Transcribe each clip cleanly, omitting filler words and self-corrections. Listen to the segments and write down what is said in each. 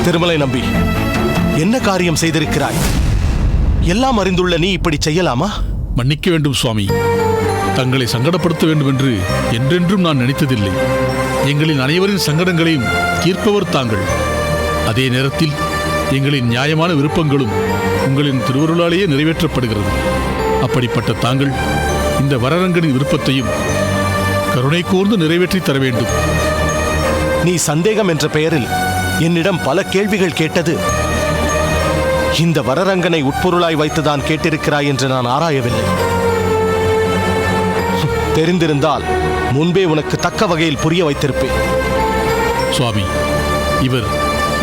திருமலை நம்பி, என்ன காரியம் செய்திருக்கிறாய்? எல்லாம் அறிந்துள்ள நீ இப்படி செய்யலாமா? மன்னிக்க வேண்டும் சுவாமி. தங்களை சங்கடப்படுத்த வேண்டும் என்று என்றென்றும் நான் நினைத்ததில்லை. எங்களின் அனைவரின் சங்கடங்களையும் தீர்ப்பவர் தாங்கள். அதே நேரத்தில் எங்களின் நியாயமான விருப்பங்களும் உங்களின் திருவருளாலேயே நிறைவேற்றப்படுகிறது. அப்படிப்பட்ட தாங்கள் இந்த வரரங்கனின் விருப்பத்தையும் கருணை கூர்ந்து நிறைவேற்றி தர வேண்டும். நீ சந்தேகம் என்ற பெயரில் என்னிடம் பல கேள்விகள் கேட்டது இந்த வரரங்கனை உட்பொருளாய் வைத்துதான் கேட்டிருக்கிறாய் என்று நான் ஆராயவில்லை. தெரிந்திருந்தால் முன்பே உனக்கு தக்க வகையில் புரிய வைத்திருப்பேன். சுவாமி, இவர்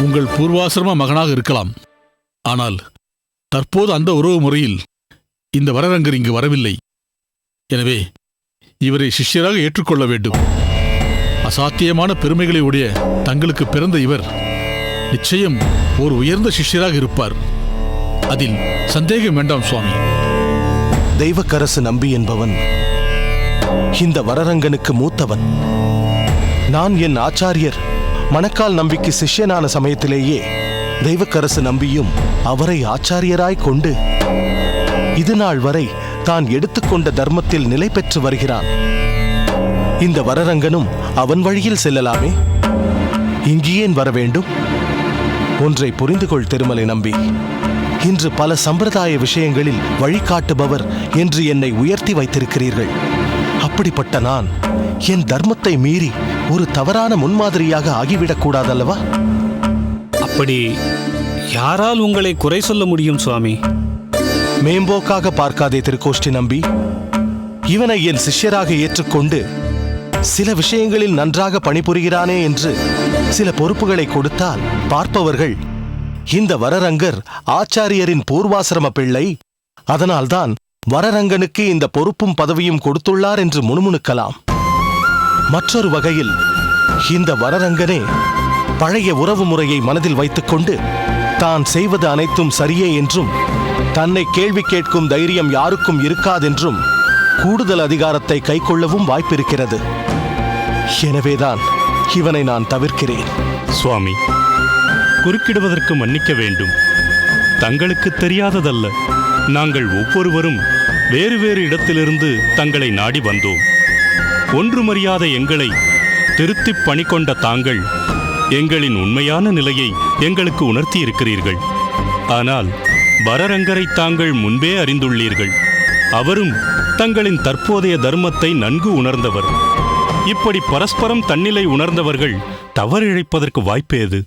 உங்கள் பூர்வாசிரம மகனாக இருக்கலாம். ஆனால் தற்போது அந்த உறவு முறையில் இந்த வரரங்கர் இங்கு வரவில்லை. எனவே இவரை சிஷ்யராக ஏற்றுக்கொள்ள வேண்டும். அசாத்தியமான பெருமைகளை உடைய தங்களுக்கு பிறந்த இவர் நிச்சயம் ஒரு உயர்ந்த சிஷ்யராக இருப்பார். அதில் சந்தேகம் வேண்டாம் சுவாமி. தெய்வக்கரசு நம்பி என்பவன் இந்த வரரங்கனுக்கு மூத்தவன். நான் என் ஆச்சாரியர் மணக்கால் நம்பிக்கு சிஷ்யனான சமயத்திலேயே தெய்வக்கரசு நம்பியும் அவரை ஆச்சாரியராய் கொண்டு இது நாள் வரை தான் எடுத்துக்கொண்ட தர்மத்தில் நிலை பெற்று வருகிறான். இந்த வரரங்கனும் அவன் வழியில் செல்லலாமே, இங்கு ஏன் வர வேண்டும்? ஒன்றை புரிந்து கொள் திருமலை நம்பி. இன்று பல சம்பிரதாய விஷயங்களில் வழிகாட்டுபவர் என்று என்னை உயர்த்தி வைத்திருக்கிறீர்கள். அப்படிப்பட்ட நான் என் தர்மத்தை மீறி ஒரு தவறான முன்மாதிரியாக ஆகிவிடக்கூடாதல்லவா? அப்படி யாரால் உங்களை குறை சொல்ல முடியும் சுவாமி? மேம்போக்காக பார்க்காதே திருக்கோஷ்டி நம்பி. இவனை என் சிஷ்யராக ஏற்றுக்கொண்டு சில விஷயங்களில் நன்றாக பணிபுரிகிறானே என்று சில பொறுப்புகளை கொடுத்தால் பார்ப்பவர்கள் இந்த வரரங்கர் ஆச்சாரியரின் பூர்வாசிரம பிள்ளை, அதனால்தான் வரரங்கனுக்கு இந்த பொறுப்பும் பதவியும் கொடுத்துள்ளார் என்று முணுமுணுக்கலாம். மற்றொரு வகையில் இந்த வரரங்கனே பழைய உறவு முறையை மனதில் வைத்துக்கொண்டு தான் செய்வது அனைத்தும் சரியே என்றும் தன்னை கேள்வி கேட்கும் தைரியம் யாருக்கும் இருக்காதென்றும் கூடுதல் அதிகாரத்தை கைக்கொள்ளவும் வாய்ப்பிருக்கிறது. எனவேதான் இவனை நான் தவிர்க்கிறேன். சுவாமி, குறுக்கிடுவதற்கு மன்னிக்க வேண்டும். தங்களுக்கு தெரியாததல்ல, நாங்கள் ஒவ்வொருவரும் வேறு வேறு இடத்திலிருந்து தங்களை நாடி வந்தோம். ஒன்றுமறியாத எங்களை திருத்திப் பணி கொண்ட தாங்கள் எங்களின் உண்மையான நிலையை எங்களுக்கு உணர்த்தி இருக்கிறீர்கள். ஆனால் வரரங்கரை தாங்கள் முன்பே அறிந்துள்ளீர்கள். அவரும் தங்களின் தற்போதைய தர்மத்தை நன்கு உணர்ந்தவர். இப்படி பரஸ்பரம் தன்னிலை உணர்ந்தவர்கள் தவறிழைப்பதற்கு வாய்ப்பேது?